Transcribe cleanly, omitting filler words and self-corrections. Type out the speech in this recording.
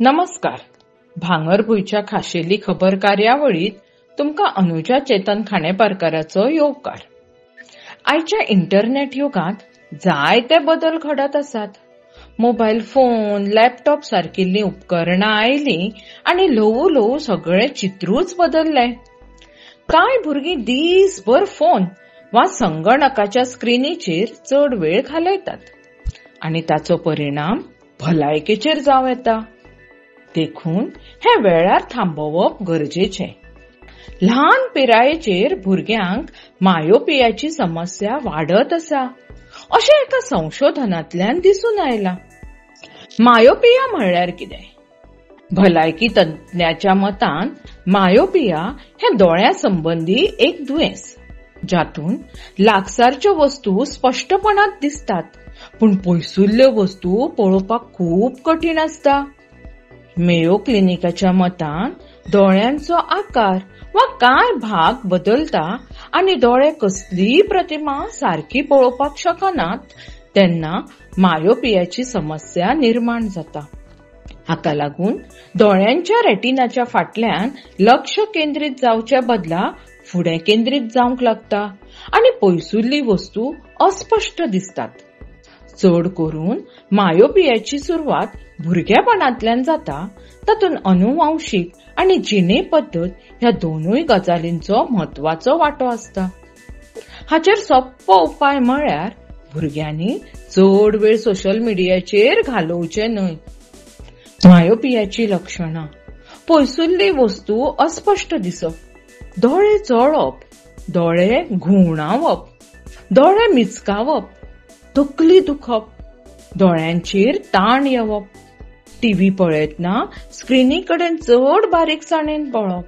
नमस्कार. भांगरभूंयच्या खाशेली खबर कार्यावळीत तुमका अनुजा चेतन खांडेपारकाराचो येवकार. आयच्या इंटरनेट युगात जायते बदल घडत आसात. मोबाईल फोन, लॅपटॉप सारकिल्ली उपकरणां आयली आणि ल्हवू सगळे चित्रूच बदलले. कांय भुरगीं दीसभर फोन वा संगणकाच्या स्क्रीनीचेर चड वेळ घालयतात आणि ताचो परिणाम भलायकेचेर जावं येता. देखून हे वेळार थांबवप गरजेचे. ल्हान पिरायेचेर भुरग्यांक मायोपियाची समस्या वाढत आसा अशें एका संशोधनांतल्यान दिसून आयला. मायोपिया म्हणल्यार कितें? भलायकी तज्ञाच्या मतान मायोपिया हे दोळ्या संबंधी एक दुयेंस, जातून लागसारच्यो वस्तू स्पष्टपणान दिसतात पूण पयसुल्ल्यो वस्तू पळोवपाक खूप कठीण आसता. मेयो क्लिनिकाच्या मतान दोळ्यांचो आकार वा कांय भाग बदलता आणि दोळे कसलीय प्रतिमा सारखी पळोवपाक शकनात तेन्ना मायोपियाची समस्या निर्माण जाता. हाका लागून दोळ्यांच्या रेटिनाच्या फाटल्यान लक्ष केंद्रित जावच्या बदला फुडें केंद्रित जावंक लागता आणि पयसुल्ली वस्तू अस्पष्ट दिसतात. चड करून मायोपियाची सुरवात भुरगेपणांतल्यान जाता. तातून अनुवांशिक आणि जिणे पद्दत ह्या दोनूय गजालींचो म्हत्वाचो वांटो आसता. हाचेर सोप्पो उपाय म्हळ्यार भुरग्यांनी चड वेळ सोशल मिडियाचेर घालोवचे न्हय. मायोपियाची लक्षणां: पयसुल्ली वस्तू अस्पष्ट दिसप, दोळे चळप, दोळे घुंवडावप, दोळे मिचकावप, तकली दुखप, दोळ्यांचेर ताण येवप, टीव्ही पळयतना स्क्रीनी कडेन चड बारीकसाणेन पळप,